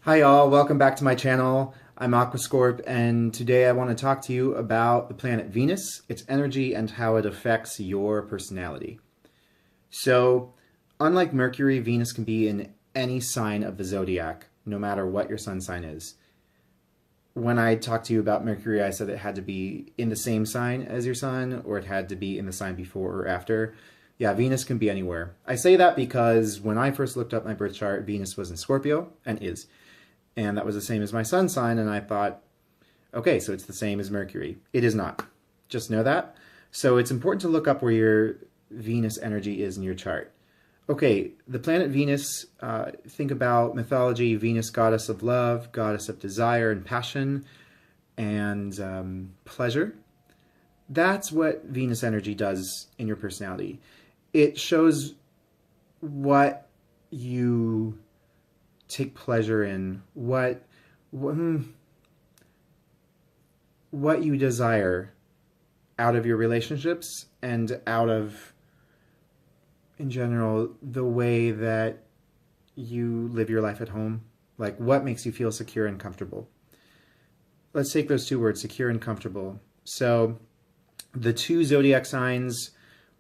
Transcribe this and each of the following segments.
Hi y'all, welcome back to my channel. I'm Aquascorp, and today I want to talk to you about the planet Venus, its energy, and how it affects your personality. So, unlike Mercury, Venus can be in any sign of the zodiac, no matter what your sun sign is. When I talked to you about Mercury, I said it had to be in the same sign as your sun, or it had to be in the sign before or after. Yeah, Venus can be anywhere. I say that because when I first looked up my birth chart, Venus was in Scorpio, and is. And that was the same as my sun sign, and I thought, okay, so it's the same as Mercury. It is not. Just know that. So it's important to look up where your Venus energy is in your chart. Okay, the planet Venus, think about mythology, Venus, goddess of love, goddess of desire and passion, and pleasure. That's what Venus energy does in your personality. It shows what you take pleasure in, what you desire out of your relationships and out of, in general, the way that you live your life at home. Like, what makes you feel secure and comfortable? Let's take those two words, secure and comfortable. So the two zodiac signs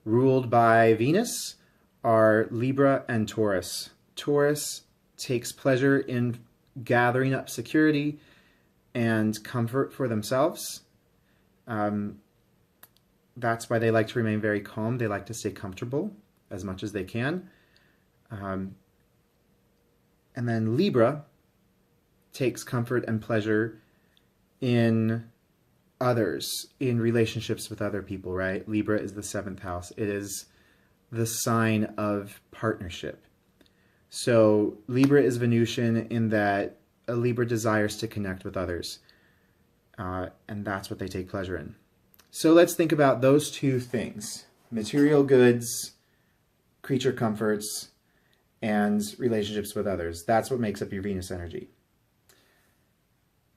ruled by Venus are Libra and Taurus. Taurus takes pleasure in gathering up security and comfort for themselves. That's why they like to remain very calm. They like to stay comfortable as much as they can. And then Libra takes comfort and pleasure in others, in relationships with other people, right? Libra is the seventh house. It is the sign of partnership. So Libra is Venusian in that a Libra desires to connect with others. And that's what they take pleasure in. So let's think about those two things: material goods, creature comforts, and relationships with others. That's what makes up your Venus energy.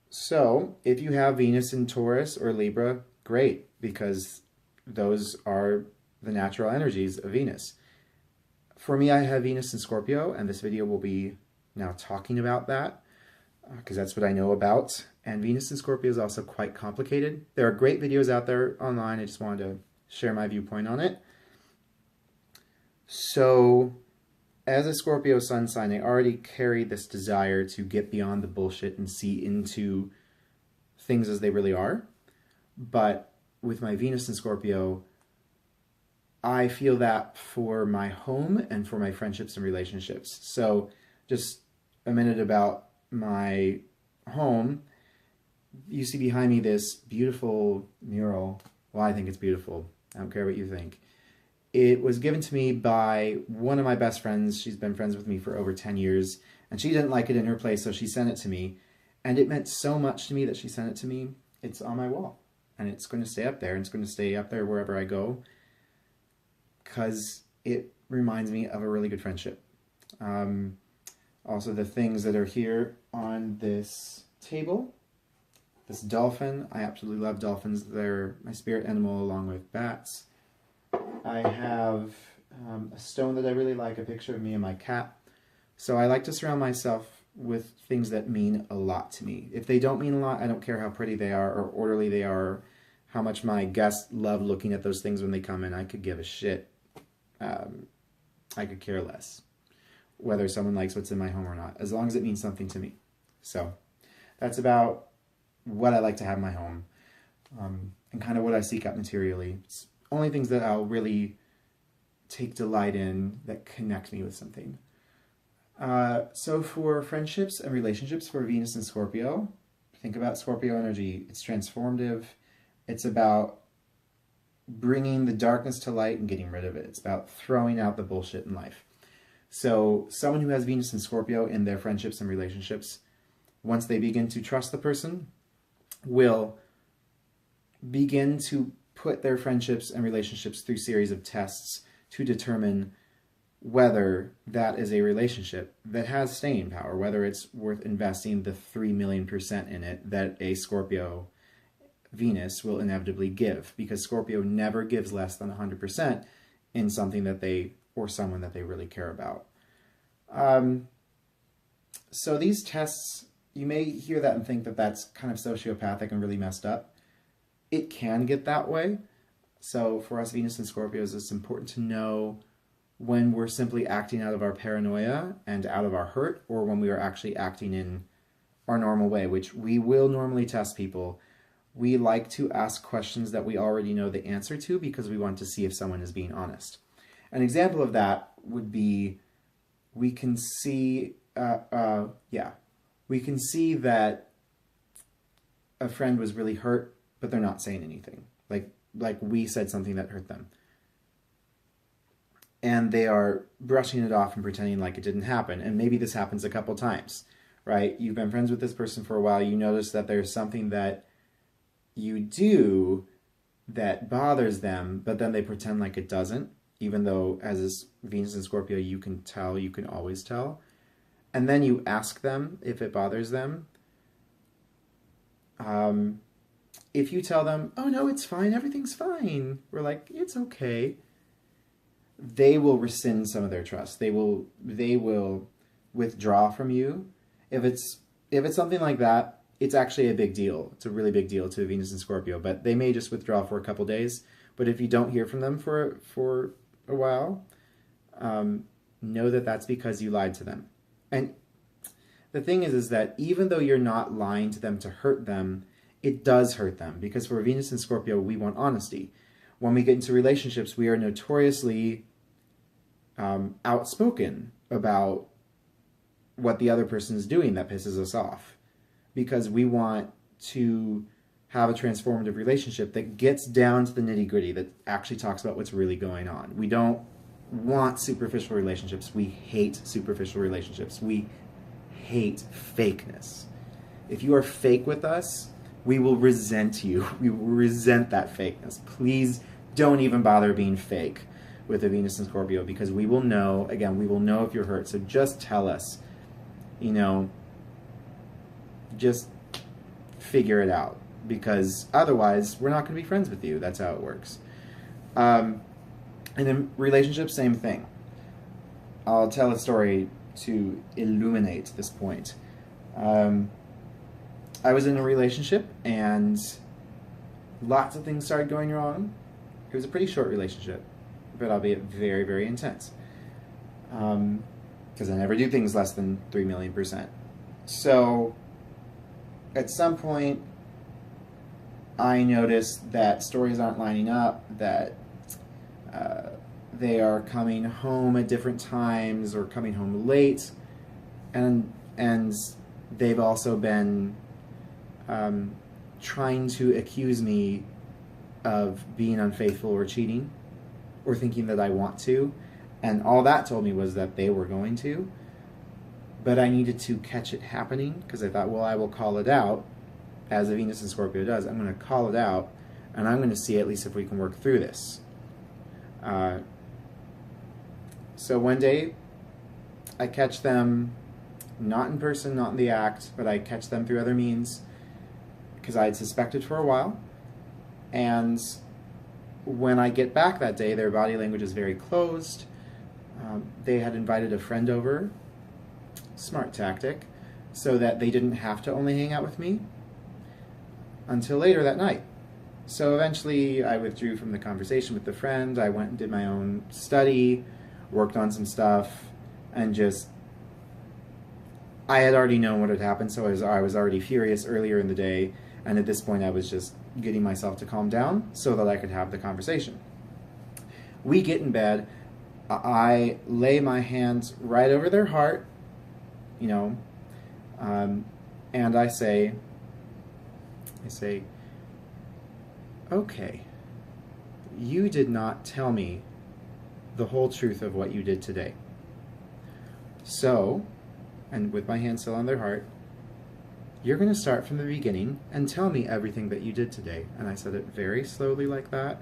So if you have Venus in Taurus or Libra, great, because those are the natural energies of Venus. For me, I have Venus in Scorpio, and this video will be now talking about that, because that's what I know about. And Venus in Scorpio is also quite complicated. There are great videos out there online. I just wanted to share my viewpoint on it. So, as a Scorpio sun sign, I already carry this desire to get beyond the bullshit and see into things as they really are. But with my Venus in Scorpio, I feel that for my home and for my friendships and relationships. So just a minute about my home. You see behind me this beautiful mural. Well, I think it's beautiful. I don't care what you think. It was given to me by one of my best friends. She's been friends with me for over 10 years, and she didn't like it in her place, so she sent it to me. And it meant so much to me that she sent it to me. It's on my wall, and it's going to stay up there, and it's going to stay up there wherever I go, because it reminds me of a really good friendship. Also, the things that are here on this table. This dolphin, I absolutely love dolphins. They're my spirit animal along with bats. I have a stone that I really like, a picture of me and my cat. So I like to surround myself with things that mean a lot to me. If they don't mean a lot, I don't care how pretty they are or orderly they are, how much my guests love looking at those things when they come in. I could give a shit. I could care less whether someone likes what's in my home or not, as long as it means something to me. So that's about what I like to have in my home, and kind of what I seek out materially. It's only things that I'll really take delight in that connect me with something. So for friendships and relationships for Venus and Scorpio, think about Scorpio energy. It's transformative. It's about bringing the darkness to light and getting rid of it. It's about throwing out the bullshit in life. So someone who has Venus and Scorpio in their friendships and relationships, once they begin to trust the person, will begin to put their friendships and relationships through a series of tests to determine whether that is a relationship that has staying power, whether it's worth investing the 3,000,000% in it that a Scorpio Venus will inevitably give, because Scorpio never gives less than 100% in something that they, or someone that they really care about. So these tests, you may hear that and think that that's kind of sociopathic and really messed up. It can get that way. So for us Venus and Scorpios, it's important to know when we're simply acting out of our paranoia and out of our hurt, or when we are actually acting in our normal way, which we will normally test people. We like to ask questions that we already know the answer to because we want to see if someone is being honest. An example of that would be, we can see that a friend was really hurt, but they're not saying anything. Like we said something that hurt them. And they are brushing it off and pretending like it didn't happen. And maybe this happens a couple times, right? You've been friends with this person for a while. You notice that there's something that you do that bothers them, but then they pretend like it doesn't, even though as is Venus and Scorpio, you can tell, you can always tell. And then you ask them if it bothers them. If you tell them, oh no, it's fine, everything's fine, we're like, it's okay, they will rescind some of their trust. They will withdraw from you. If it's something like that, it's actually a big deal. It's a really big deal to Venus and Scorpio, but they may just withdraw for a couple days. But if you don't hear from them for a while, know that that's because you lied to them. And the thing is that even though you're not lying to them to hurt them, it does hurt them, because for Venus and Scorpio, we want honesty. When we get into relationships, we are notoriously outspoken about what the other person is doing that pisses us off, because we want to have a transformative relationship that gets down to the nitty-gritty, that actually talks about what's really going on. We don't want superficial relationships. We hate superficial relationships. We hate fakeness. If you are fake with us, we will resent you. We will resent that fakeness. Please don't even bother being fake with a Venus and Scorpio, because we will know, again, we will know if you're hurt. So just tell us, just figure it out, because otherwise we're not going to be friends with you. That's how it works. And in relationships, same thing. I'll tell a story to illuminate this point. I was in a relationship and lots of things started going wrong. It was a pretty short relationship, but albeit very, very intense. Because I never do things less than 3,000,000%. So at some point, I noticed that stories aren't lining up, that they are coming home at different times or coming home late, and they've also been trying to accuse me of being unfaithful or cheating, or thinking that I want to, and all that told me was that they were going to, but I needed to catch it happening, because I thought, well, I will call it out, as a Venus and Scorpio does. I'm going to call it out, and I'm going to see at least if we can work through this. So one day, I catch them, not in person, not in the act, but I catch them through other means, because I had suspected for a while. And when I get back that day, their body language is very closed. They had invited a friend over, smart tactic, so that they didn't have to only hang out with me until later that night. So eventually I withdrew from the conversation with the friend. I went and did my own study, worked on some stuff, and I had already known what had happened, so I was already furious earlier in the day, and at this point I was just getting myself to calm down so that I could have the conversation. We get in bed, I lay my hands right over their heart, and I say, okay, you did not tell me the whole truth of what you did today. So, and with my hand still on their heart, you're going to start from the beginning and tell me everything that you did today. And I said it very slowly like that.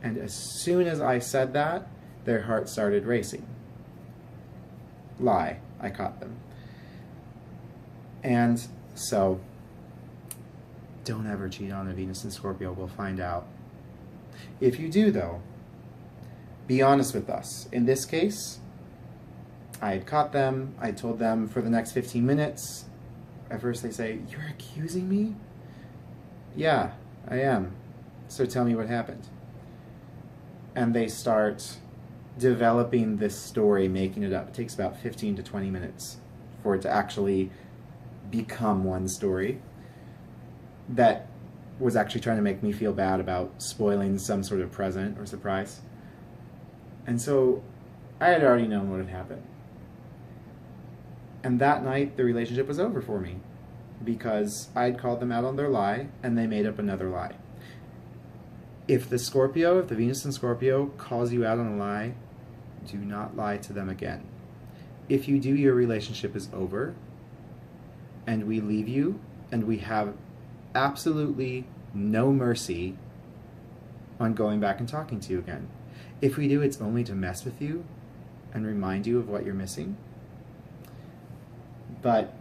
And as soon as I said that, their heart started racing. Lie. I caught them. And so, don't ever cheat on a Venus and Scorpio. We'll find out. If you do, though, be honest with us. In this case, I had caught them. I told them for the next 15 minutes. At first they say, "You're accusing me?" "Yeah, I am. So tell me what happened." And they start developing this story, making it up. It takes about 15 to 20 minutes for it to actually become one story that was actually trying to make me feel bad about spoiling some sort of present or surprise. And so I had already known what had happened. And that night, the relationship was over for me because I had called them out on their lie and they made up another lie. If the Venus in Scorpio calls you out on a lie, do not lie to them again. If you do, your relationship is over and we leave you and we have absolutely no mercy on going back and talking to you again. If we do, it's only to mess with you and remind you of what you're missing. But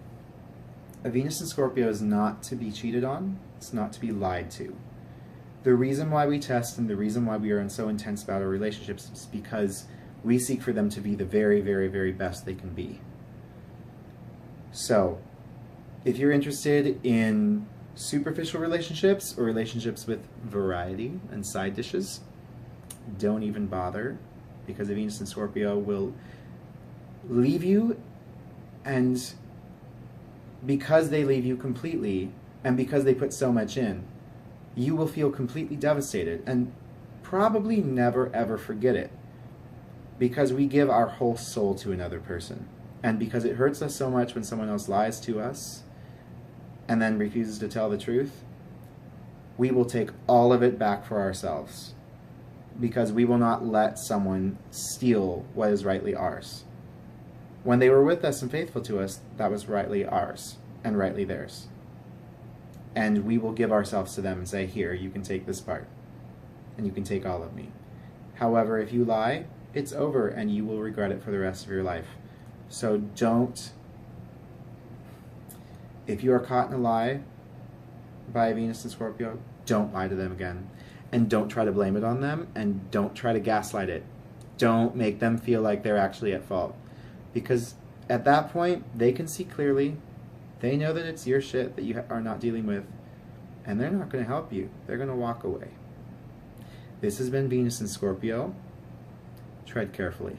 a Venus in Scorpio is not to be cheated on. It's not to be lied to. The reason why we test and the reason why we are so intense about our relationships is because we seek for them to be the very, very, very best they can be. So, if you're interested in superficial relationships or relationships with variety and side dishes, don't even bother, because a Venus in Scorpio will leave you, and because they leave you completely and because they put so much in, you will feel completely devastated and probably never ever forget it, because we give our whole soul to another person, and because it hurts us so much when someone else lies to us and then refuses to tell the truth, we will take all of it back for ourselves, because we will not let someone steal what is rightly ours. When they were with us and faithful to us, that was rightly ours and rightly theirs. And we will give ourselves to them and say, "Here, you can take this part, and you can take all of me." However, if you lie, it's over, and you will regret it for the rest of your life. So don't, if you are caught in a lie by a Venus in Scorpio, don't lie to them again. And don't try to blame it on them, and don't try to gaslight it. Don't make them feel like they're actually at fault. Because at that point, they can see clearly. They know that it's your shit that you are not dealing with, and they're not going to help you. They're going to walk away. This has been Venus in Scorpio. Tread carefully.